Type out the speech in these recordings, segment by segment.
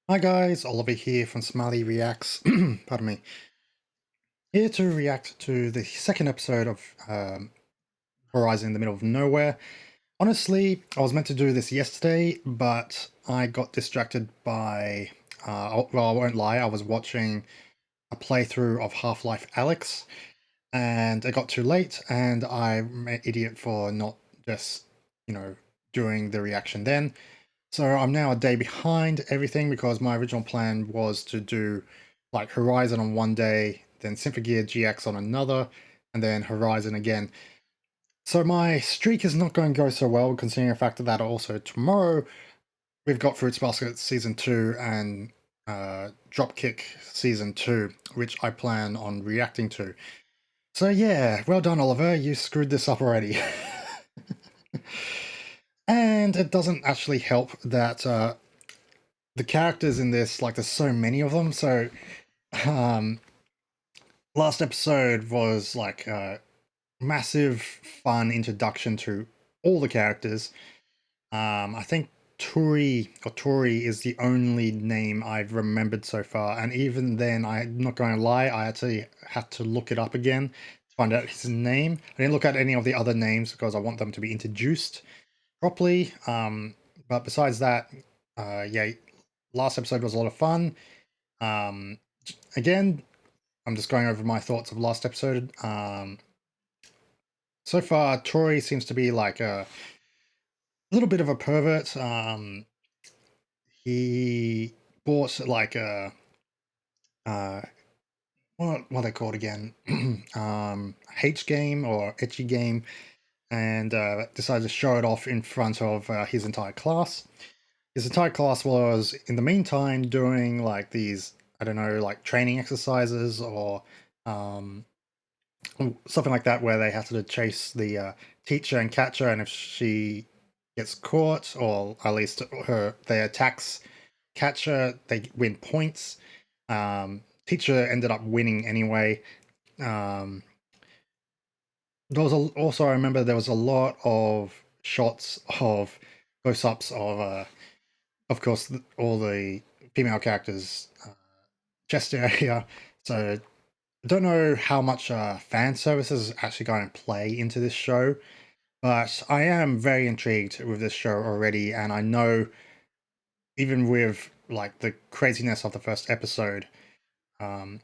Hi guys, Oliver here from Smillie Reacts. Pardon me. Here to react to the second episode of Horizon in the Middle of Nowhere. Honestly, I was meant to do this yesterday, but I got distracted by. Well, I won't lie, I was watching a playthrough of Half-Life Alyx, and it got too late, and I'm an idiot for not just, you know, doing the reaction then. So I'm now a day behind everything because my original plan was to do like Horizon on one day, then Symphogear GX on another, and then Horizon again. So my streak is not going to go so well, considering the fact that also tomorrow we've got Fruits Basket Season 2 and Dropkick Season 2, which I plan on reacting to. So yeah, well done, Oliver. You screwed this up already. And it doesn't actually help that the characters in this, like, there's so many of them. So um last episode was like a massive fun introduction to all the characters. I think Tori is the only name I've remembered so far, and even then, I'm not going to lie, I actually had to look it up again to find out his name. I didn't look at any of the other names because I want them to be introduced properly. But besides that, yeah, last episode was a lot of fun. Um, Again, I'm just going over my thoughts of last episode. So far, Tori seems to be like a little bit of a pervert. He bought like a uh, what are they called again? H game or etchy game, and decided to show it off in front of his entire class. His entire class was, in the meantime, doing like these, I don't know, like training exercises or um, something like that, where they have to chase the teacher and catch her, and if she gets caught, or at least their attacks catch her, they win points. Teacher ended up winning anyway. Um, there was also, I remember there was a lot of shots of close-ups of course, all the female characters' chest area. So I don't know how much fan service is actually going to play into this show, but I am very intrigued with this show already, and I know even with like the craziness of the first episode, um,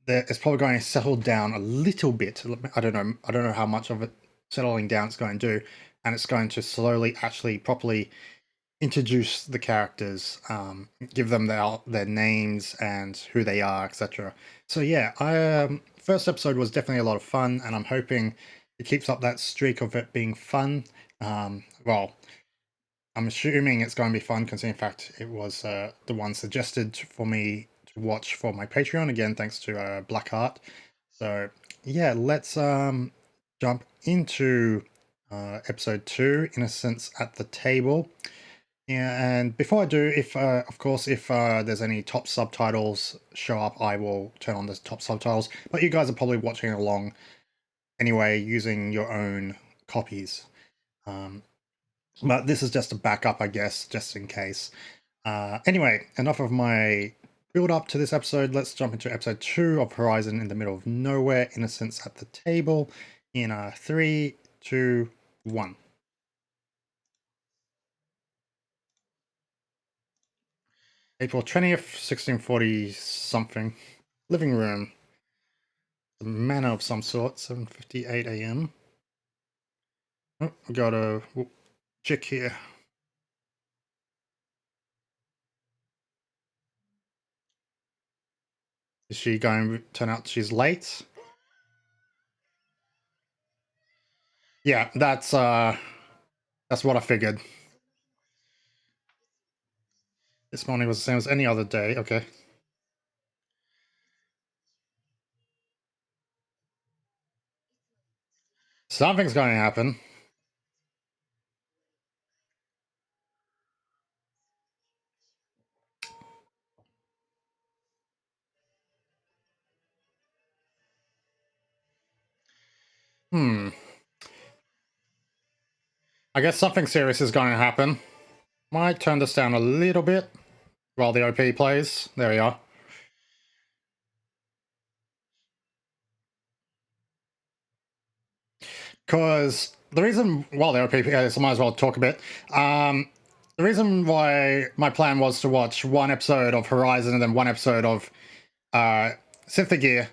that it's probably going to settle down a little bit. I don't know. I don't know how much of it settling down it's going to do, and it's going to slowly, actually, properly introduce the characters, give them their names and who they are, etc. So yeah, I first episode was definitely a lot of fun, and I'm hoping it keeps up that streak of it being fun. Well, I'm assuming it's going to be fun, considering in fact it was the one suggested for me to watch for my Patreon. Again, thanks to BlackHeart. So yeah, let's jump into episode 2, Innocence at the Table. Yeah, and before I do, if of course, if there's any top subtitles show up, I will turn on the top subtitles. But you guys are probably watching along anyway using your own copies. Um, but this is just a backup, I guess, just in case. Anyway, enough of my build up to this episode. Let's jump into episode 2 of Horizon in the Middle of Nowhere, Innocence at the Table, in 3, 2, 1. April 20th, 1640 something. Living room. A manor of some sort, 7:58 a.m. Oh, we got a chick here. Is she going to turn out she's late? Yeah, that's what I figured. This morning was the same as any other day. Okay. Something's going to happen. Hmm. I guess something serious is going to happen. Might turn this down a little bit. while the OP plays. There we are. Because the reason, while the OP plays, I might as well talk a bit. The reason why my plan was to watch one episode of Horizon and then one episode of Synthogear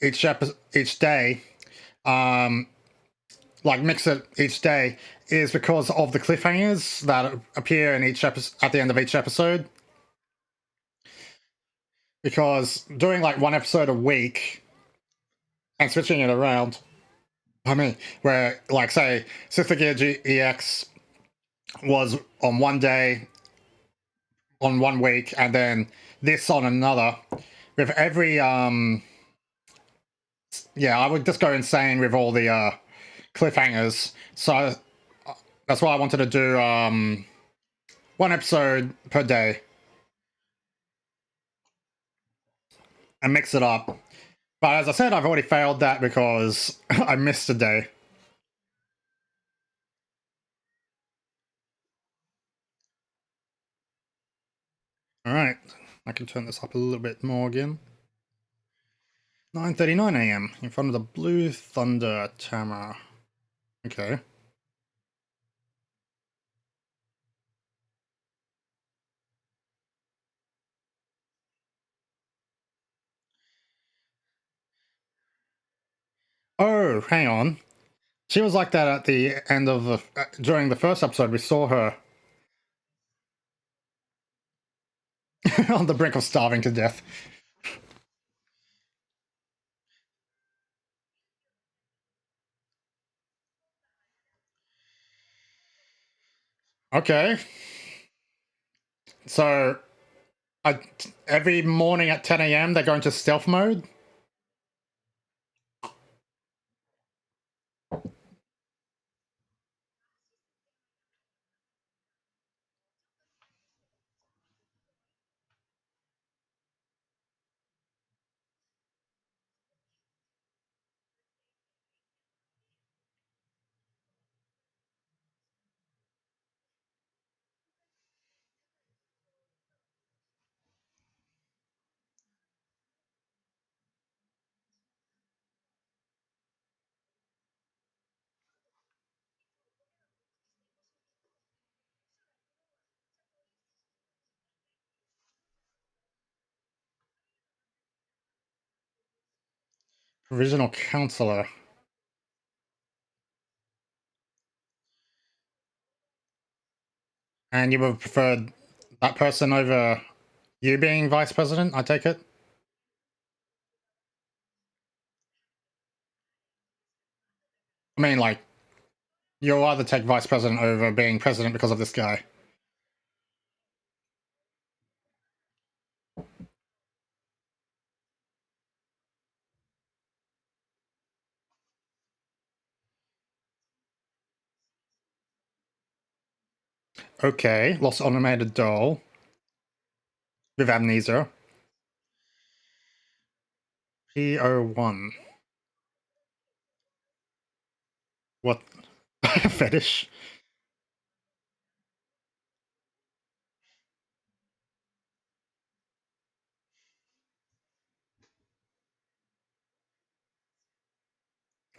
each day, like mix it each day, is because of the cliffhangers that appear in each episode at the end of each episode. Because doing like one episode a week and switching it around, I mean, where like say Synthogear EX was on one day, on one week, and then this on another, with every yeah, I would just go insane with all the cliffhangers. So that's why I wanted to do one episode per day and mix it up. But as I said, I've already failed that because I missed a day. All right, I can turn this up a little bit more again. 9:39 a.m. in front of the Blue Thunder Tamara. Okay. Oh, hang on. She was like that at the end of the during the first episode. We saw her on the brink of starving to death. Okay. So, every morning at 10 a.m. they're going to stealth mode. Provisional counselor. And you would have preferred that person over you being vice president, I take it? I mean, like, you'll either take vice president over being president because of this guy. Okay, lost automated doll with amnesia. P01. What? Fetish?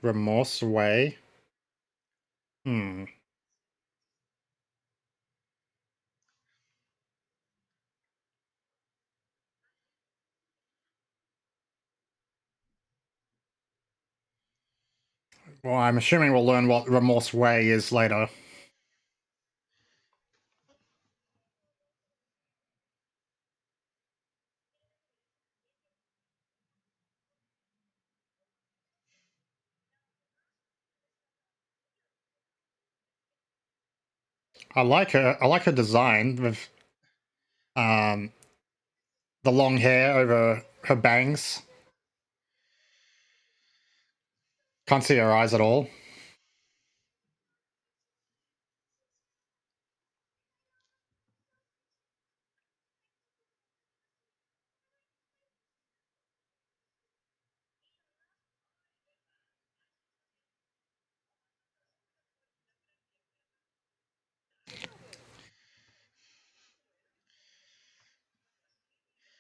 Remorse way? Hmm. Well, I'm assuming we'll learn what remorse way is later. I like her. I like her design with um the long hair over her bangs. Can't see her eyes at all.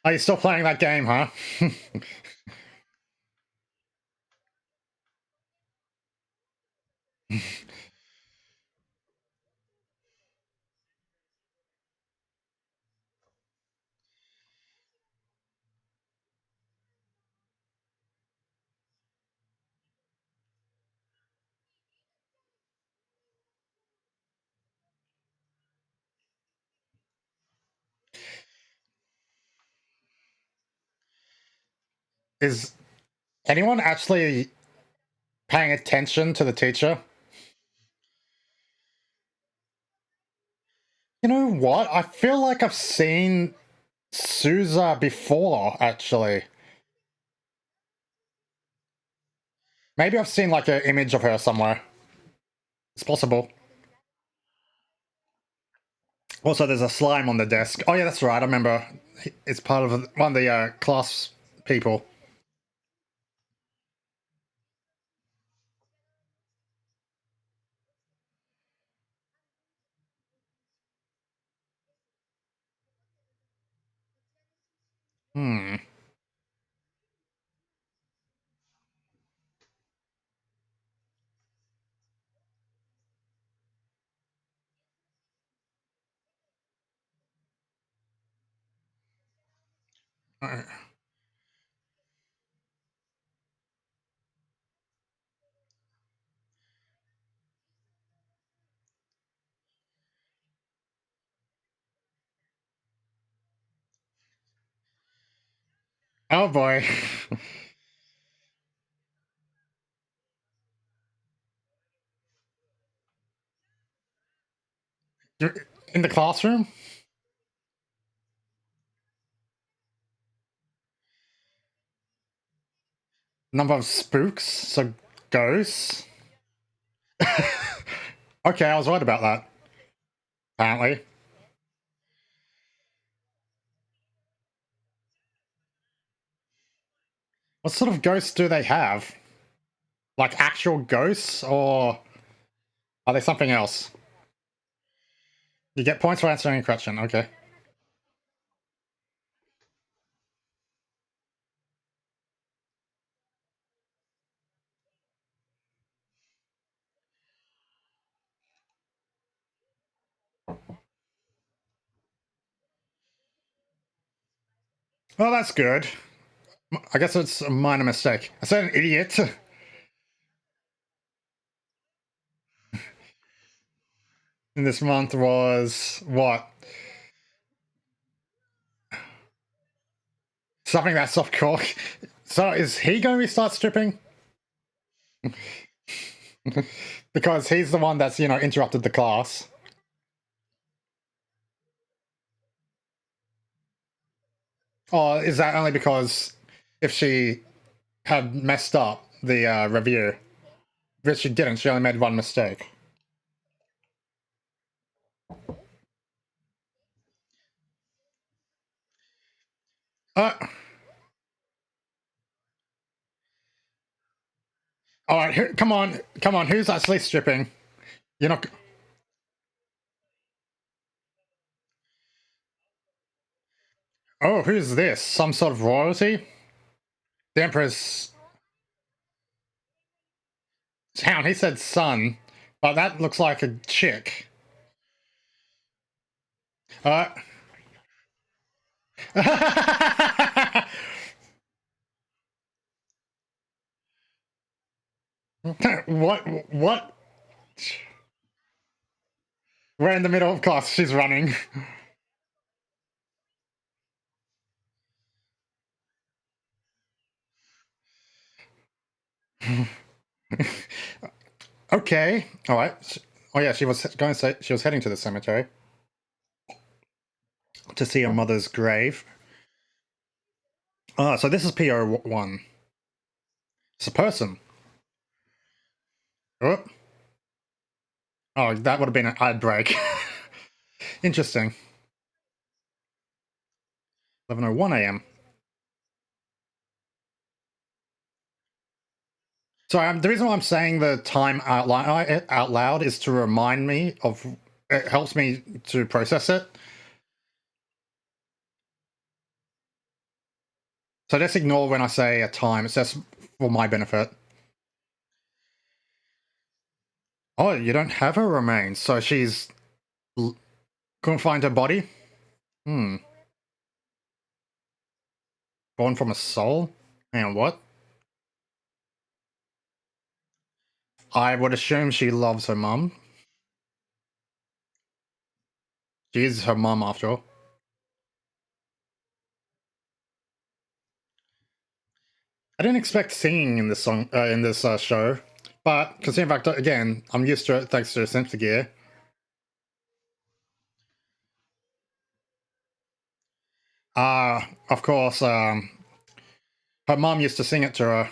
Are you still playing that game, huh? Is anyone actually paying attention to the teacher? You know what? I feel like I've seen Souza before, actually. Maybe I've seen like an image of her somewhere. It's possible. Also, there's a slime on the desk. Oh yeah, that's right. I remember. It's part of one of the class people. Hmm. Oh boy. You're in the classroom? Number of spooks? So ghosts? Okay, I was right about that. Apparently. What sort of ghosts do they have? Like actual ghosts, or are they something else? You get points for answering a question. Okay. Well, that's good. I guess it's a minor mistake. I said an idiot. And this month was what? Something that's soft core. So is he going to start stripping? Because he's the one that's, interrupted the class. Or is that only because if she had messed up the review? But she didn't. She only made one mistake. Uh, all right, come on, come on. Who's actually stripping? You're not. Oh, who's this? Some sort of royalty? The Emperor's town. He said son, but that looks like a chick. Uh. What? What? We're in the middle of class. She's running. Okay. All right. Oh yeah, she was going to say she was heading to the cemetery to see her mother's grave. So this is PO1. It's a person. Oh, oh, that would have been an ad break. Interesting. 11:01 a.m. So the reason why I'm saying the time out loud is to remind me of. It helps me to process it. So just ignore when I say a time. It's just for my benefit. Oh, you don't have her remains, so she's couldn't find her body. Hmm. Born from a soul. And what? I would assume she loves her mum. She is her mum after all. I didn't expect singing in this song, in this show, but considering fact, again, I'm used to it thanks to Synth Gear. Of course, her mum used to sing it to her.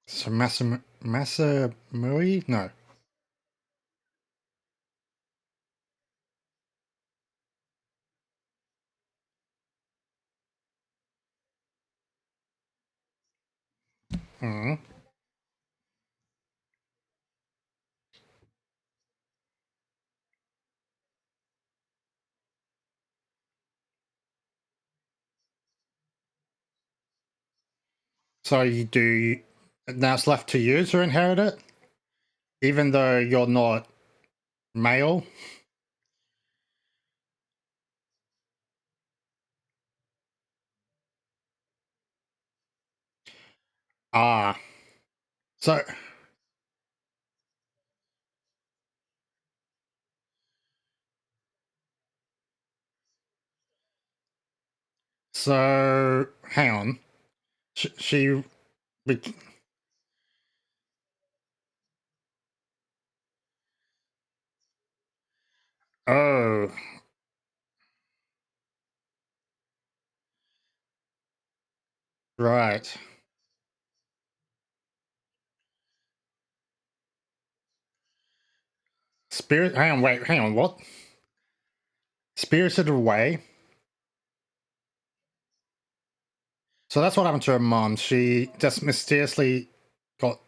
So Masamui? No. Hmm. So now it's left to you to inherit it, even though you're not male. Ah, so hang on. She oh, right. Spirit. Hang on. Wait. Hang on. What? Spirited away. So that's what happened to her mom. She just mysteriously got.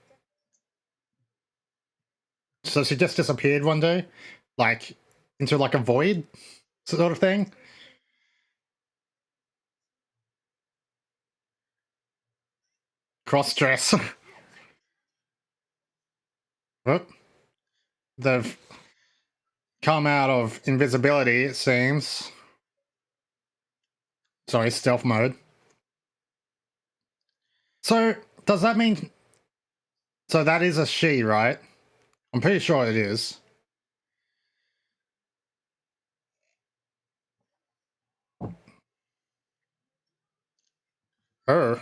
So she just disappeared one day, like into like a void sort of thing. Cross dress. Whoop. They've come out of invisibility, it seems. Sorry, stealth mode. So does that mean? So that is a she, right? I'm pretty sure it is. Oh,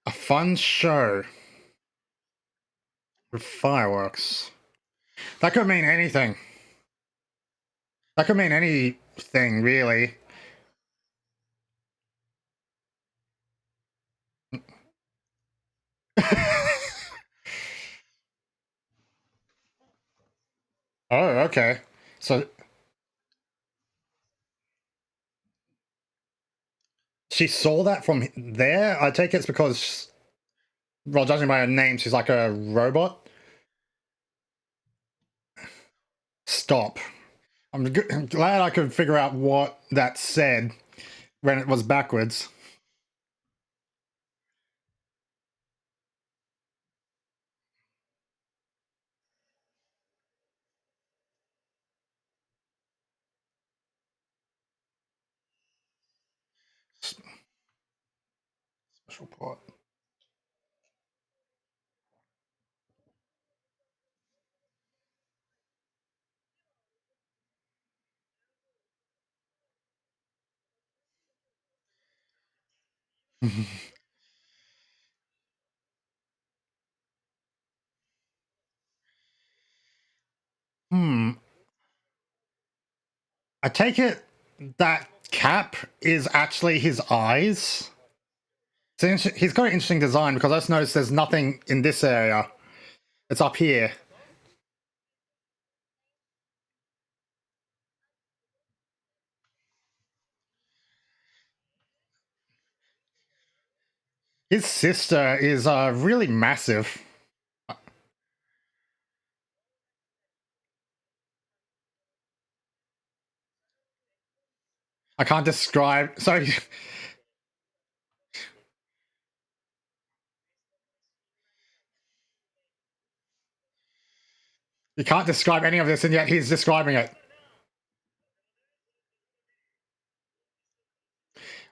a fun show with fireworks. That could mean anything. That could mean anything, really. Oh, okay. So she saw that from there? I take it's because, well, judging by her name, she's like a robot. Stop. I'm glad I could figure out what that said when it was backwards. Special plot. Hmm. I take it that cap is actually his eyes. He's got an interesting design because I just noticed there's nothing in this area. It's up here. His sister is really massive. I can't describe. Sorry. You can't describe any of this, and yet he's describing it.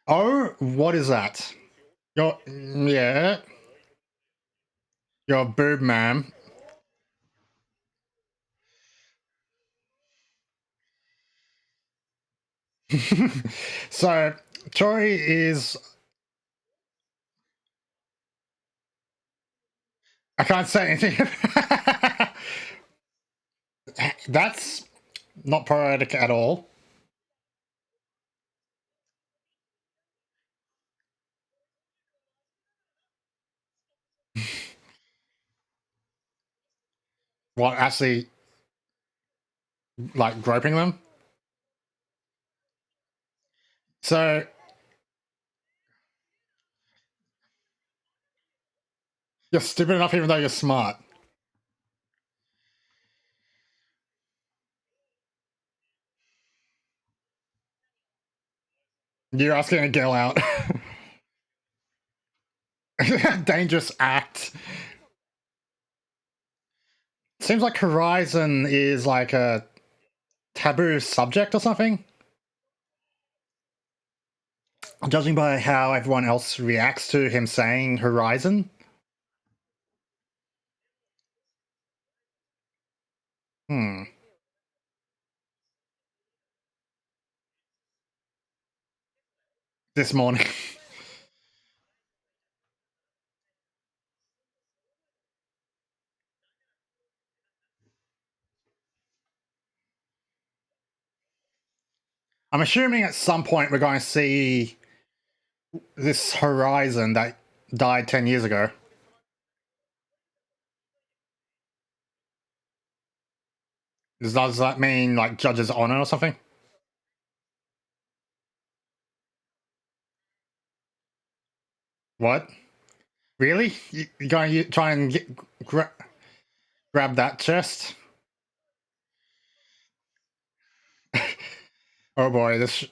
Oh, what is that? Yeah, your boob, ma'am. So Tori is. I can't say anything. That's not poetic at all. What, actually, like groping them? So you're stupid enough, even though you're smart. You're asking a girl out. Dangerous act. Seems like Horizon is like a taboo subject or something. Judging by how everyone else reacts to him saying Horizon. Hmm. This morning. I'm assuming at some point we're going to see this Horizon that died 10 years ago. Does that mean like Judge's Honor or something? What? Really? You going to try and grab that chest? Oh boy, this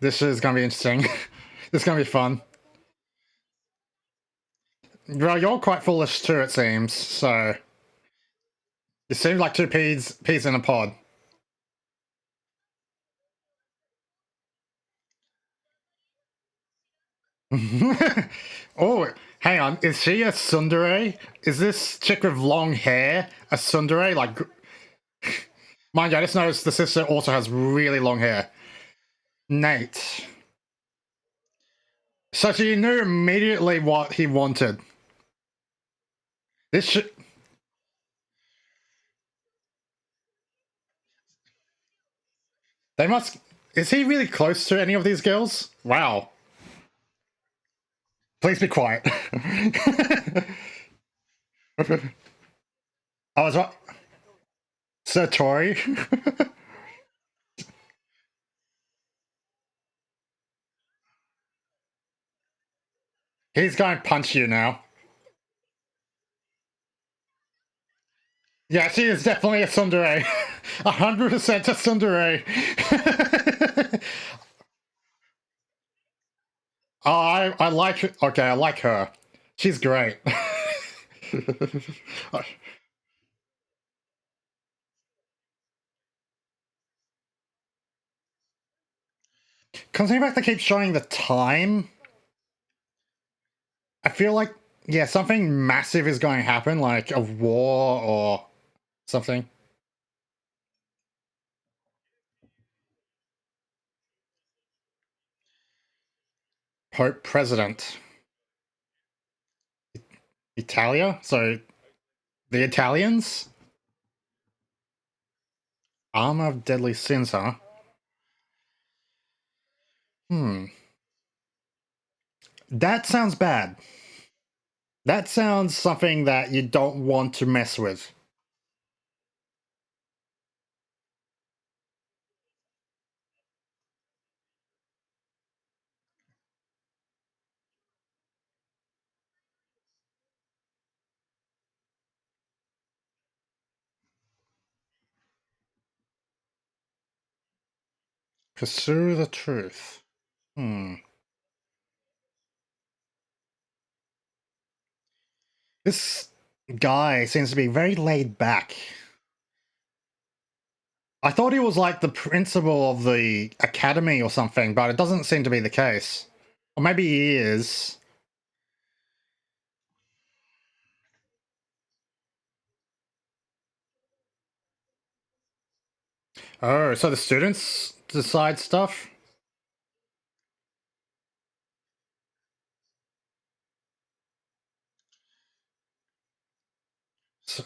is going to be interesting. This is going to be fun. Well, you're quite foolish too, it seems. So you seem like two peas in a pod. Oh, hang on. Is she a tsundere? Is this chick with long hair a tsundere? Like, mind you, I just noticed the sister also has really long hair. Nate. So she knew immediately what he wanted. This should. They must. Is he really close to any of these girls? Wow. Please be quiet. I was right. Sir Tori. He's going to punch you now. Yeah, she is definitely a tsundere. 100% a tsundere. Oh, I like it. Okay, I like her. She's great. Considering fact they keep showing the time, I feel like yeah, something massive is going to happen, like a war or something. Pope President. Italia? So the Italians? Armor of Deadly Sins, huh? Hmm. That sounds bad. That sounds something that you don't want to mess with. Pursue the truth. This guy seems to be very laid back. I thought he was like the principal of the academy or something, but it doesn't seem to be the case. Or maybe he is. Oh, so the students decide stuff? So,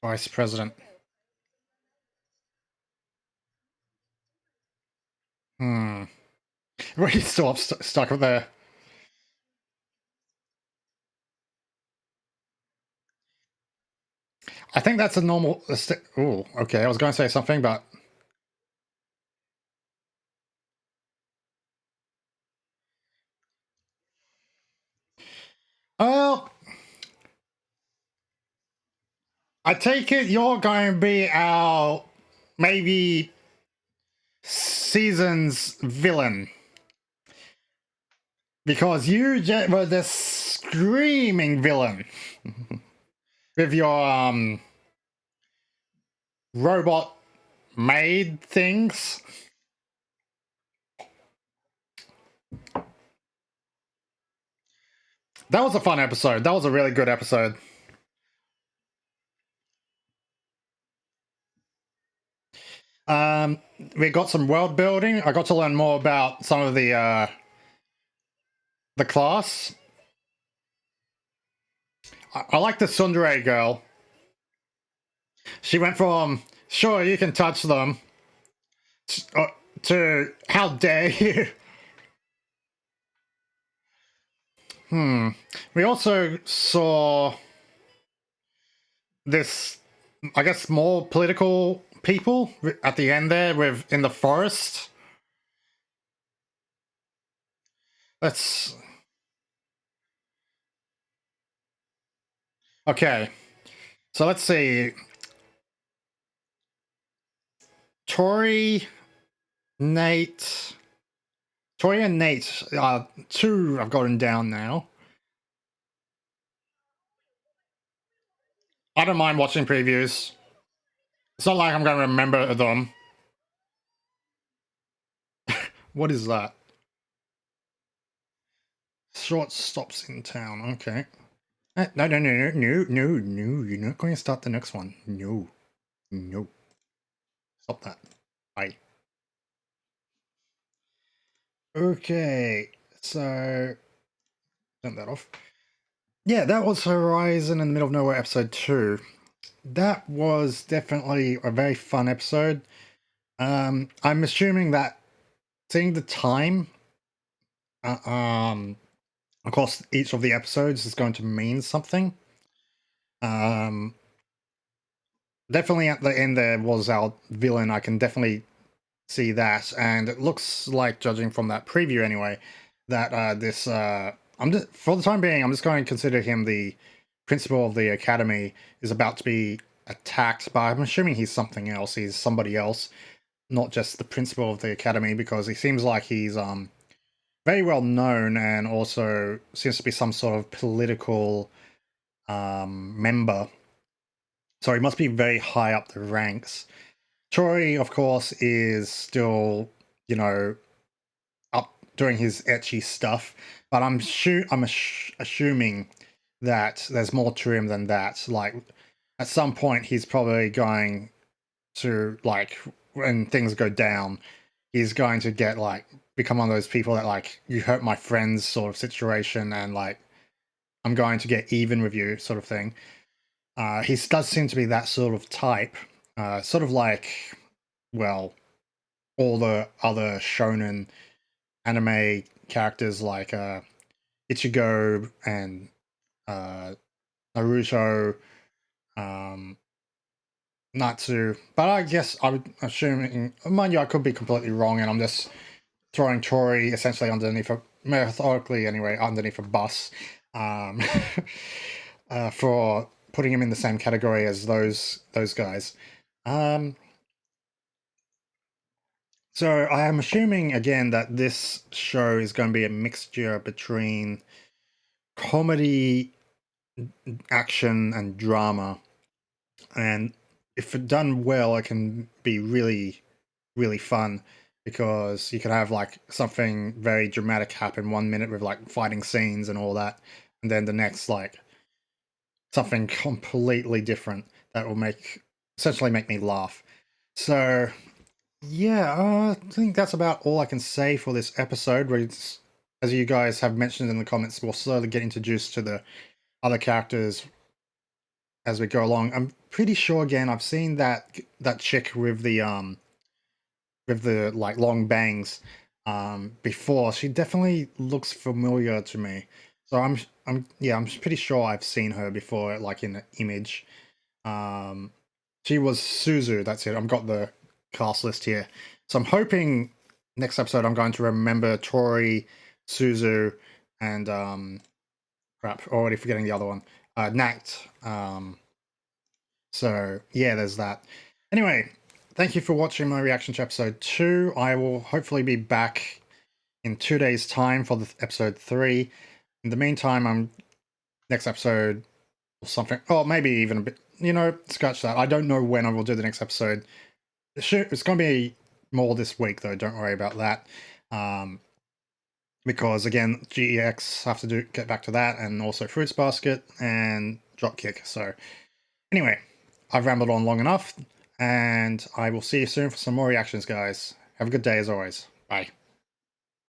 vice president. We're still stuck up there. I think that's a normal... Oh, okay, I was going to say something, but... Well... I take it you're going to be our... maybe... season's villain. Because you were the screaming villain. With your, robot maid things. That was a fun episode. That was a really good episode. We got some world building. I got to learn more about some of the class. I like the tsundere girl. She went from, sure, you can touch them, to how dare you. We also saw this, I guess, more political people at the end there in the forest. Let's... Okay. So let's see. Tori and Nate, two I've gotten down now. I don't mind watching previews. It's not like I'm going to remember them. What is that? Short stops in town. Okay. No. You're not going to start the next one. No. Stop that. Bye. Okay. So, turn that off. Yeah, that was Horizon in the Middle of Nowhere episode 2. That was definitely a very fun episode. I'm assuming that seeing the time across each of the episodes is going to mean something. Definitely at the end there was our villain. I can definitely see that, and it looks like, judging from that preview anyway, that this I'm just, for the time being, I'm just going to consider him the principal of the academy is about to be attacked, but I'm assuming he's something else. He's somebody else, not just the principal of the academy, because he seems like he's very well known and also seems to be some sort of political member. So he must be very high up the ranks. Tori, of course, is still, up doing his ecchi stuff, but I'm assuming that there's more to him than that. Like, at some point, he's probably going to, like, when things go down, he's going to get, like, become one of those people that, like, you hurt my friends sort of situation, and, like, I'm going to get even with you sort of thing. He does seem to be that sort of type. Sort of like, well, all the other shonen anime characters like Ichigo and Naruto, Natsu. But I guess I'm assuming, mind you, I could be completely wrong, and I'm just throwing Tori essentially underneath, metaphorically anyway, underneath a bus. for putting him in the same category as those guys. So I am assuming again that this show is going to be a mixture between comedy, action, and drama. And if done well, it can be really, really fun because you can have like something very dramatic happen 1 minute with like fighting scenes and all that, and then the next like something completely different that will essentially make me laugh. So yeah, I think that's about all I can say for this episode. As you guys have mentioned in the comments, we'll slowly get introduced to the other characters as we go along. I'm pretty sure again I've seen that chick with the like long bangs before. She definitely looks familiar to me. So I'm pretty sure I've seen her before, like in an image. She was Suzu, that's it. I've got the cast list here. So I'm hoping next episode I'm going to remember Tori, Suzu, and crap, already forgetting the other one. Nat. So yeah, there's that. Anyway, thank you for watching my reaction to episode 2. I will hopefully be back in 2 days' time for the episode 3. In the meantime, next episode or something. Oh, maybe even a bit. Scratch that. I don't know when I will do the next episode. It's going to be more this week, though. Don't worry about that. Because again, GEX have to get back to that, and also Fruits Basket and Dropkick. So anyway, I've rambled on long enough, and I will see you soon for some more reactions, guys. Have a good day as always. Bye.